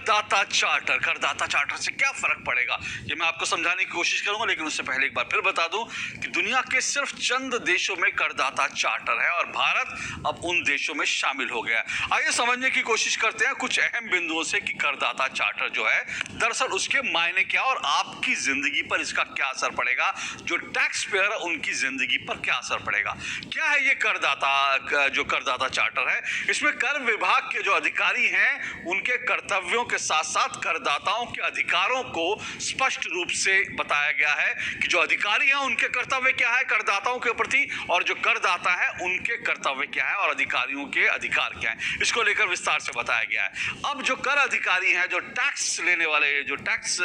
करदाता चार्टर से क्या फर्क पड़ेगा, ये मैं आपको समझाने की कोशिश करूंगा। लेकिन उससे पहले एक बार फिर बता दूं कि दुनिया के सिर्फ चंद देशों में करदाता चार्टर है और भारत अब उन देशों में शामिल हो गया। आइए समझने की कोशिश करते हैं कुछ अहम बिंदुओं से कि करदाता चार्टर जो है दरअसल उसके मायने क्या और आपकी जिंदगी पर इसका क्या असर पड़ेगा, जो टैक्स पेयर है उनकी जिंदगी पर क्या असर पड़ेगा। क्या है ये करदाता चार्टर है? इसमें कर विभाग के जो अधिकारी हैं उनके कर्तव्यों के साथ साथ करदाताओं के अधिकारों को स्पष्ट रूप से बताया गया है कि जो अधिकारी हैं उनके कर्तव्य क्या है करदाताओं के प्रति और जो करदाता है उनके कर्तव्य क्या है और अधिकारियों के अधिकार क्या है, इसको लेकर विस्तार से बताया गया है। अब जो कर अधिकारी हैं, जो टैक्स लेने वाले, जो टैक्स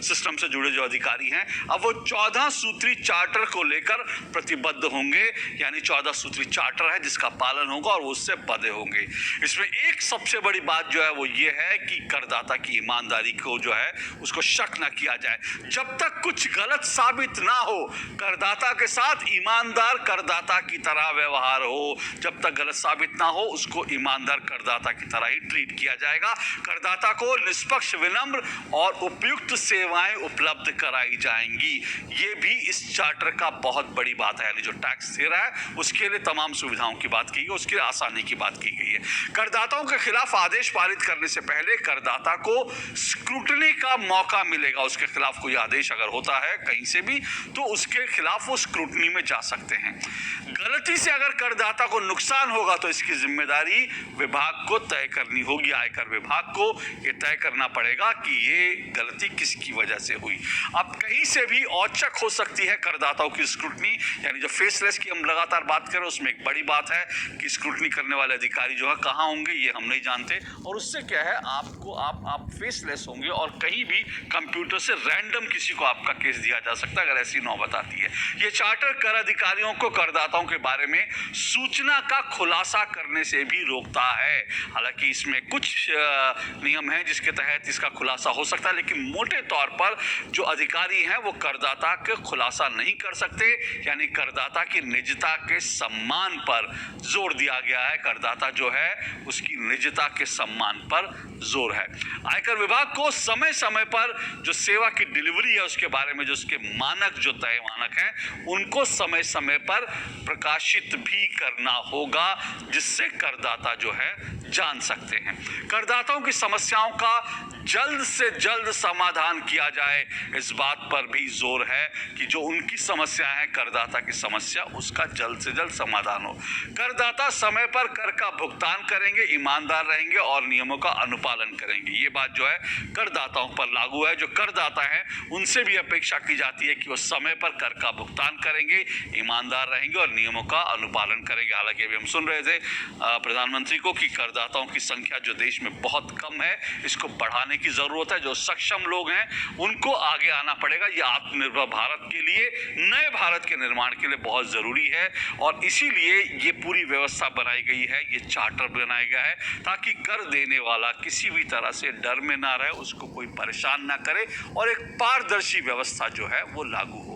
सिस्टम से जुड़े जो अधिकारी हैं, अब वो 14 सूत्री चार्टर को लेकर प्रतिबद्ध होंगे, यानी 14 सूत्री चार्टर है जिसका पालन होगा और उससे बंधे होंगे। इसमें एक सबसे बड़ी बात जो है वो ये है कि करदाता की ईमानदारी को जो है उसको शक ना किया जाए। जब तक कुछ गलत साबित ना हो, करदाता के साथ ईमानदार करदाता की तरह व्यवहार हो। जब तक गलत साबित ना हो उसको ईमानदार करदाता की तरह ही ट्रीट किया जाएगा। करदाता को निष्पक्ष, विनम्र और उपयुक्त सेवाएं उपलब्ध कराई जाएंगी। ये भी इस चार्टर का बहुत बड़ी बात है, यानी जो टैक्स दे रहा है उसके लिए तमाम सुविधाओं की बात की गई, उसके आसानी की बात की गई है। करदाताओं के खिलाफ आदेश पारित करने से पहले करदाता को स्क्रूटनी का मौका मिलेगा। उसके खिलाफ कोई आदेश अगर होता है कहीं से भी तो उसके खिलाफ वो स्क्रूटनी में जा सकते हैं। गलती से अगर करदाता को नुकसान होगा तो इसकी जिम्मेदारी विभाग को तय करनी होगी। आयकर विभाग को ये तय करना पड़ेगा कि ये गलती किसकी वजह से हुई। अब कहीं से भी औचक हो सकती है करदाताओं की स्क्रूटनी, यानी जो फेसलेस की हम लगातार बात करें उसमें एक बड़ी बात है कि स्क्रूटनी करने वाले अधिकारी जो है कहाँ होंगे ये हम नहीं जानते, और उससे क्या है आपको आप फेसलेस होंगे और कहीं भी कंप्यूटर से रैंडम किसी को आपका केस दिया जा सकता है अगर ऐसी नौबत आती है। ये चार्टर कर अधिकारियों को करदाताओं के बारे में सूचना का खुलासा करने से भी रोकता है। हालांकि इसमें कुछ नियम हैं जिसके तहत इसका खुलासा हो सकता है, लेकिन मोटे तौर पर जो अधिकारी हैं वो करदाता के खुलासा नहीं कर सकते, यानी करदाता की निजता के सम्मान पर जोर दिया गया है। करदाता जो है उसकी निजता के सम्मान पर जोर है। आयकर विभाग को समय समय पर जो सेवा की डिलीवरी है उसके बारे में जो उसके मानक, जो तय मानक हैं उनको समय समय पर प्रकाशित भी करना होगा, जिससे करदाता जो है जान सकते हैं। करदाताओं की समस्याओं का जल्द से जल्द समाधान किया जाए, इस बात पर भी जोर है कि जो उनकी समस्या है करदाता की समस्या, उसका जल्द से जल्द समाधान हो। करदाता समय पर कर का भुगतान करेंगे, ईमानदार रहेंगे और नियमों का अनुपालन करेंगे। ये बात जो है करदाताओं पर लागू है। जो करदाता हैं उनसे भी अपेक्षा की जाती है कि वो समय पर कर का भुगतान करेंगे, ईमानदार रहेंगे और नियमों का अनुपालन करेंगे। हालांकि अभी हम सुन रहे थे प्रधानमंत्री को कि करदाताओं की संख्या जो देश में बहुत कम है, इसको बढ़ाने की जरूरत है। जो सक्षम लोग हैं उनको आगे आना पड़ेगा। ये आत्मनिर्भर भारत के लिए, नए भारत के निर्माण के लिए बहुत जरूरी है और इसीलिए ये पूरी व्यवस्था बनाई गई है, ये चार्टर बनाया गया है ताकि कर देने वाला किसी भी तरह से डर में ना रहे, उसको कोई परेशान ना करे और एक पारदर्शी व्यवस्था जो है वो लागू हो।